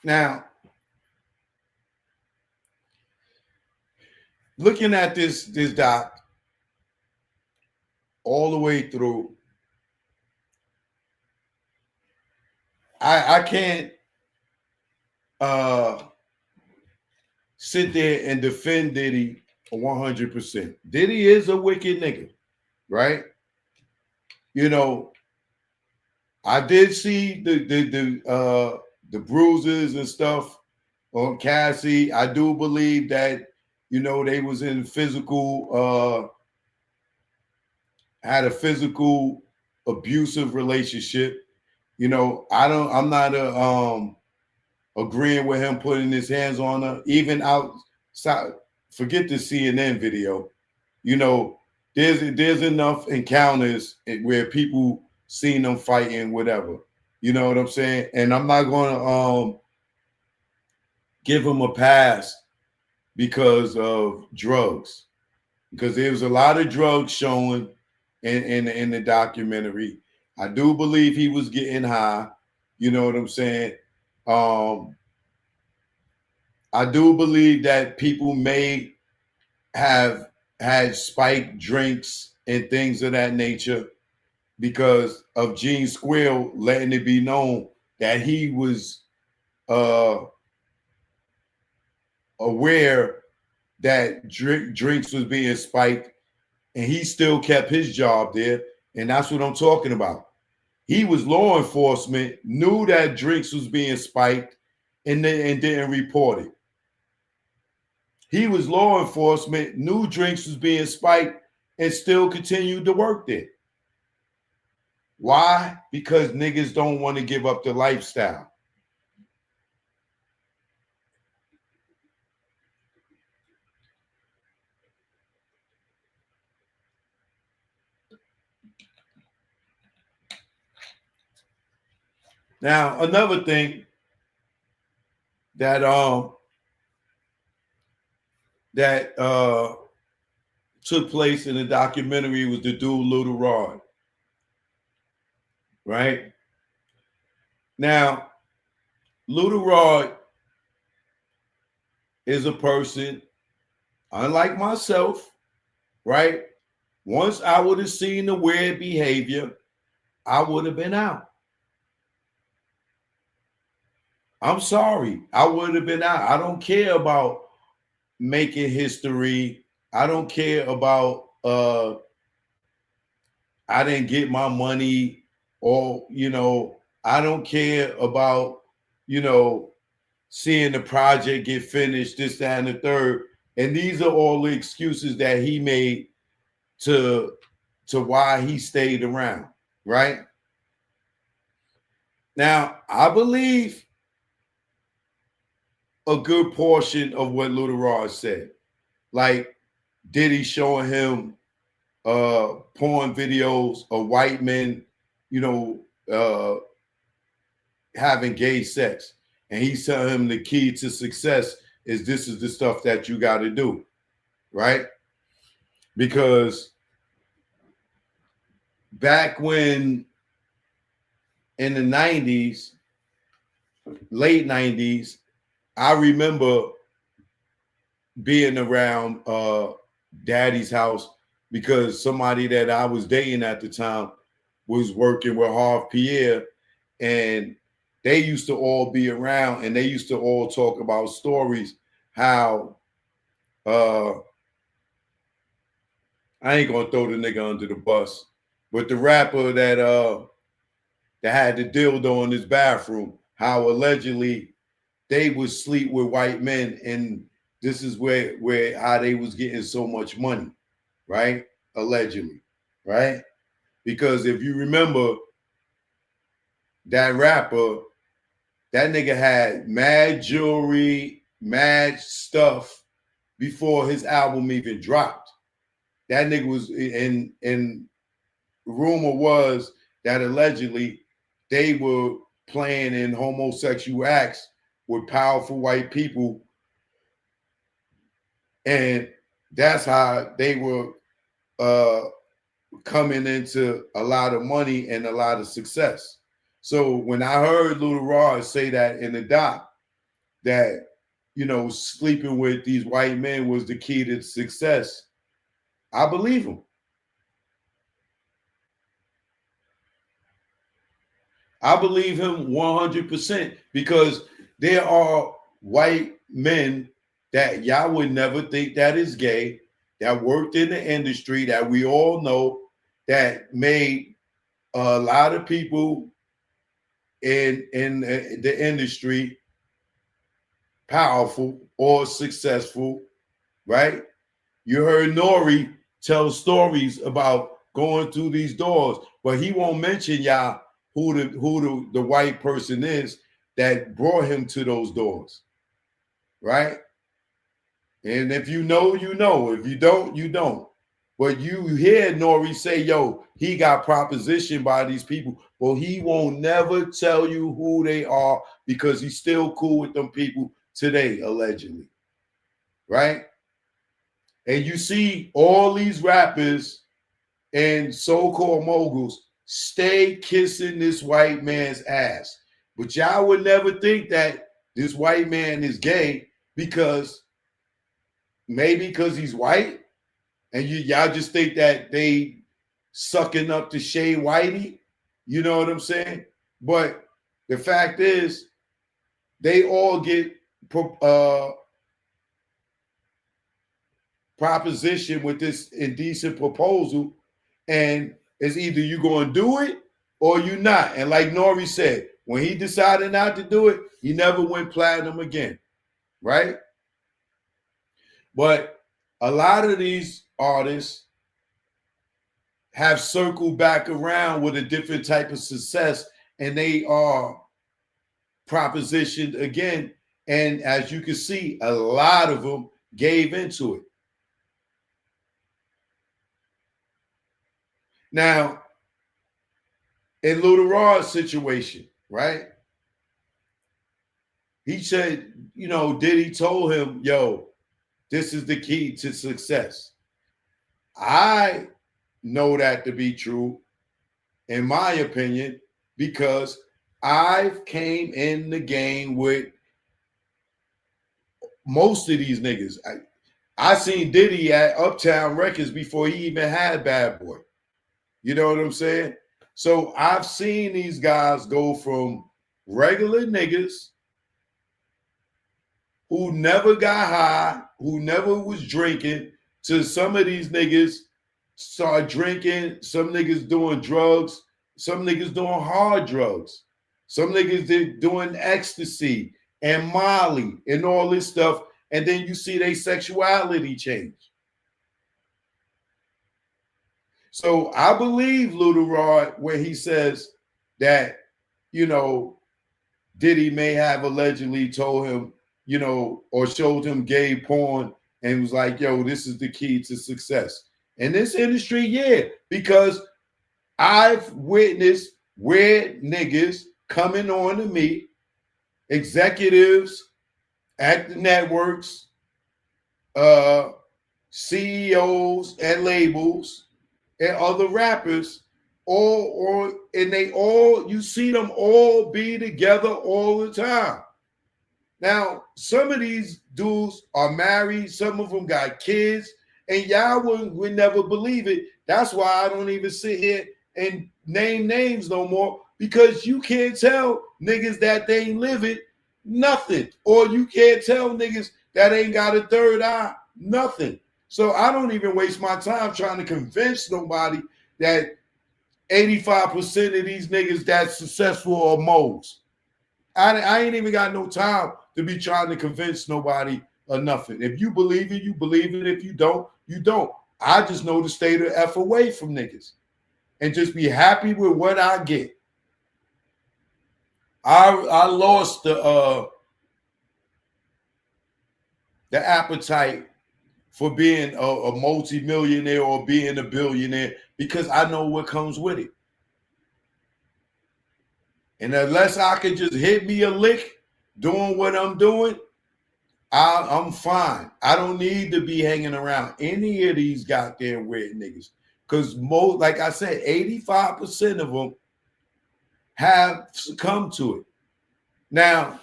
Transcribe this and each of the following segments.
Now, looking at this doc all the way through, I can't sit there and defend Diddy 100%. Diddy is a wicked nigga, right? You know, I did see the bruises and stuff on Cassie. I do believe that, you know, they was in physical had a physical abusive relationship. You know, I'm not agreeing with him putting his hands on her, even outside. Forget the CNN video. You know, there's enough encounters where people seen them fighting, whatever. You know what I'm saying? And I'm not gonna give him a pass because of drugs. Because there was a lot of drugs showing in the documentary. I do believe he was getting high. You know what I'm saying? Um, I do believe that people may have had spiked drinks and things of that nature because of Gene Squill letting it be known that he was uh, aware that drinks was being spiked, and he still kept his job there. And that's what I'm talking about. He was law enforcement, knew that drinks was being spiked, and didn't report it. He was law enforcement, knew drinks was being spiked, and still continued to work there. Why? Because niggas don't want to give up the lifestyle. Now, another thing that took place in the documentary was the dude Little Rod, right? Now, Little Rod is a person, unlike myself, right? Once I would have seen the weird behavior, I would have been out. I'm sorry. I would have been out. I don't care about making history. I don't care about I didn't get my money, or I don't care about seeing the project get finished, this, that, and the third. And these are all the excuses that he made to why he stayed around, right? Now, I believe a good portion of what Little Rod said. Like Diddy showing him porn videos of white men, having gay sex. And he's telling him the key to success is this is the stuff that you got to do, right? Because back when in the 90s, late 90s, I remember being around daddy's house because somebody that I was dating at the time was working with Harv Pierre, and they used to all be around and they used to all talk about stories how I ain't gonna throw the nigga under the bus, but the rapper that had the dildo in his bathroom, how allegedly they would sleep with white men, and this is where how they was getting so much money, right? Allegedly, right? Because if you remember, that rapper, that nigga had mad jewelry, mad stuff before his album even dropped. That nigga was in rumor was that allegedly they were playing in homosexual acts with powerful white people, and that's how they were coming into a lot of money and a lot of success. So when I heard Little Rod say that in the doc, that, you know, sleeping with these white men was the key to success, I believe him. I believe him 100% because there are white men that y'all would never think that is gay, that worked in the industry that we all know, that made a lot of people in the industry powerful or successful, right? You heard Nori tell stories about going through these doors, but he won't mention y'all who the white person is that brought him to those doors, right? And if you know, you know. If you don't, you don't. But you hear Nori say, yo, he got propositioned by these people, but he won't never tell you who they are because he's still cool with them people today, allegedly, right? And you see all these rappers and so-called moguls stay kissing this white man's ass. But y'all would never think that this white man is gay because maybe because he's white, and y'all just think that they sucking up to Shay Whitey. You know what I'm saying? But the fact is, they all get proposition with this indecent proposal, and it's either you going to do it or you not. And like Nori said, when he decided not to do it, he never went platinum again, right? But a lot of these artists have circled back around with a different type of success, and they are propositioned again. And as you can see, a lot of them gave into it. Now, in Lil Rod's situation, right? He said, you know, Diddy told him, yo, this is the key to success. I know that to be true, in my opinion, because I've came in the game with most of these niggas. I seen Diddy at Uptown Records before he even had Bad Boy. You know what I'm saying? So I've seen these guys go from regular niggas who never got high, who never was drinking, to some of these niggas start drinking, some niggas doing drugs, some niggas doing hard drugs, some niggas doing ecstasy and Molly and all this stuff, and then you see their sexuality change. So I believe Lil Rod when he says that, you know, Diddy may have allegedly told him, you know, or showed him gay porn and was like, yo, this is the key to success. In this industry, yeah, because I've witnessed weird niggas coming on to me, executives at the networks, CEOs and labels, and other rappers, and they all, you see them all be together all the time. Now, some of these dudes are married, some of them got kids, and y'all would never believe it. That's why I don't even sit here and name names no more, because you can't tell niggas that they ain't living nothing, or you can't tell niggas that ain't got a third eye nothing. So I don't even waste my time trying to convince nobody that 85% of these niggas that's successful are moles. I ain't even got no time to be trying to convince nobody or nothing. If you believe it, you believe it. If you don't, you don't. I just know to stay the F away from niggas and just be happy with what I get. I lost the appetite for being a multi-millionaire or being a billionaire because I know what comes with it. And unless I could just hit me a lick doing what I'm doing, I'm fine. I don't need to be hanging around any of these goddamn weird niggas. Because most, like I said, 85% of them have succumbed to it. Now,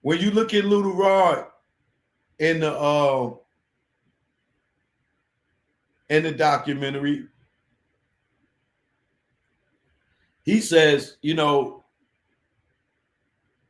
When you look at Little Rod in the documentary, he says, you know,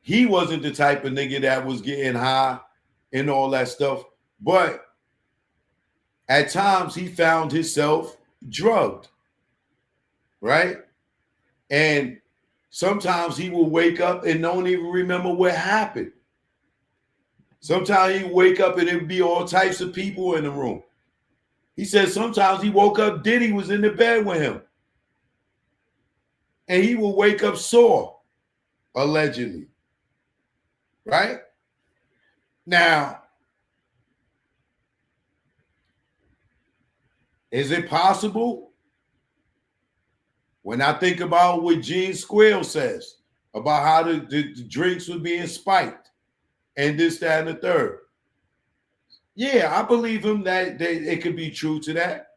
he wasn't the type of nigga that was getting high and all that stuff, but at times he found himself drugged, right? And sometimes he will wake up and don't even remember what happened. Sometimes he wake up and it'd be all types of people in the room. He said sometimes he woke up, Diddy was in the bed with him. And he will wake up sore, allegedly. Right? Now, is it possible? When I think about what Gene Squill says about how the drinks were being spiked and this, that, and the third. Yeah, I believe him that it could be true to that.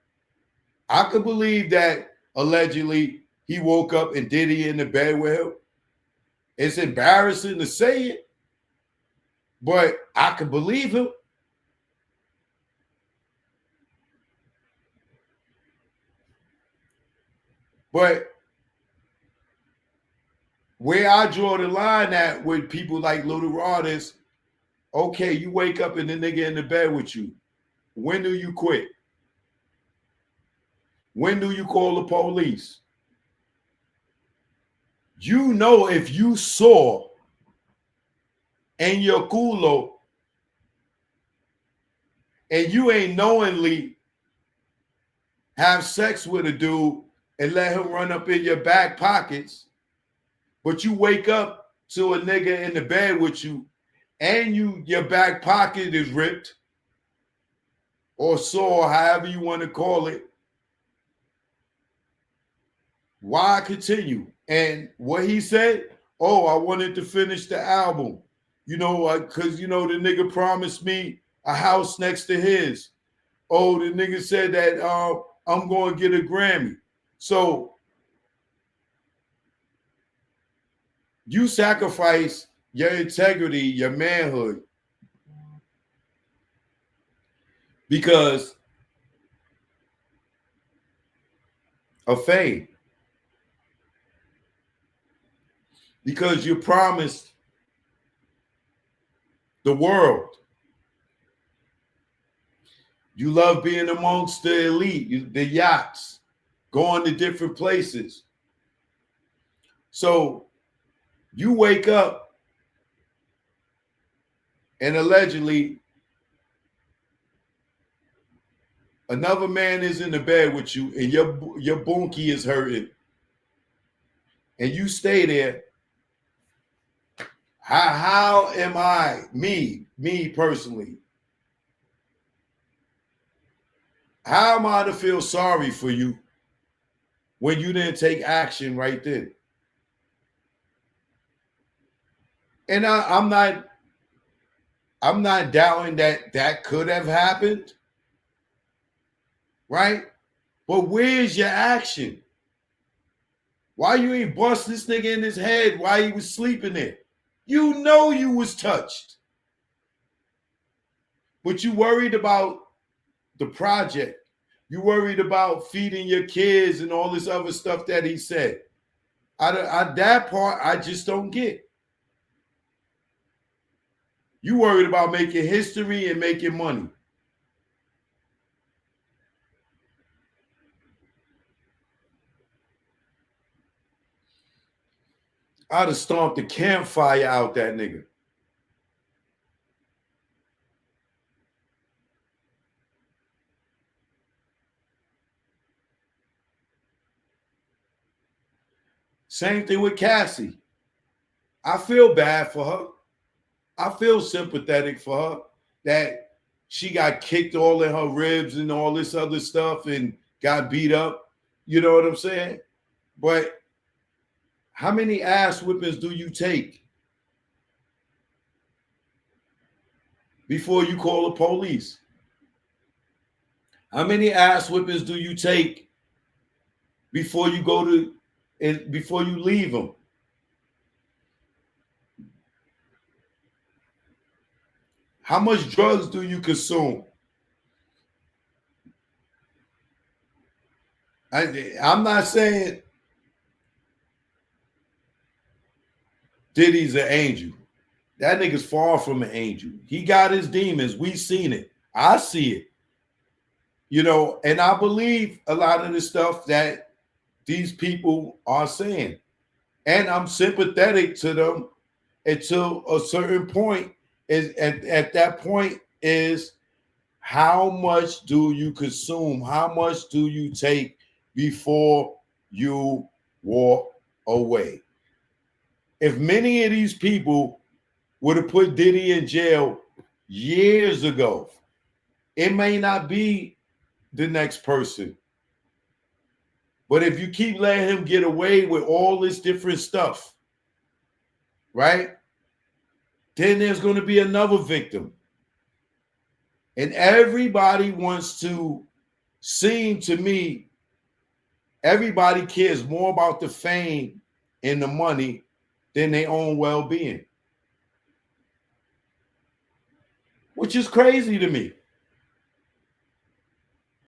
I could believe that allegedly he woke up and Diddy in the bed with him. It's embarrassing to say it, but I could believe him. But where I draw the line at with people like Little Rod is, okay, you wake up and the nigga in the bed with you. When do you quit? When do you call the police? You know, if you saw in your culo and you ain't knowingly have sex with a dude and let him run up in your back pockets, but you wake up to a nigga in the bed with you and your back pocket is ripped or sore, however you want to call it, why continue? And what he said, oh, I wanted to finish the album, you know, because, you know, the nigga promised me a house next to his. Oh, the nigga said that I'm going to get a Grammy. So you sacrifice your integrity, your manhood, because of fame. Because you promised the world. You love being amongst the elite, the yachts, going to different places. So you wake up and allegedly another man is in the bed with you and your Boonkey is hurting. And you stay there. How am I, me personally, how am I to feel sorry for you when you didn't take action right then? And I'm not doubting that could have happened, right? But where's your action? Why you ain't bust this nigga in his head while he was sleeping there? You know you was touched. But you worried about the project. You worried about feeding your kids and all this other stuff that he said. That part, I just don't get. You worried about making history and making money. I'd have stomped the campfire out that nigga. Same thing with Cassie. I feel bad for her. I feel sympathetic for her that she got kicked all in her ribs and all this other stuff and got beat up. You know what I'm saying? But how many ass whippings do you take before you call the police? How many ass whippings do you take before you go to and before you leave them? How much drugs do you consume? I'm not saying Diddy's an angel. That nigga's far from an angel. He got his demons. We seen it. I see it. You know, and I believe a lot of the stuff that these people are saying. And I'm sympathetic to them until a certain point. Is at that point is how much do you consume? How much do you take before you walk away? If many of these people would have put Diddy in jail years ago, it may not be the next person. But if you keep letting him get away with all this different stuff, right? Then there's going to be another victim. And everybody wants to seem to me, everybody cares more about the fame and the money than their own well-being. Which is crazy to me.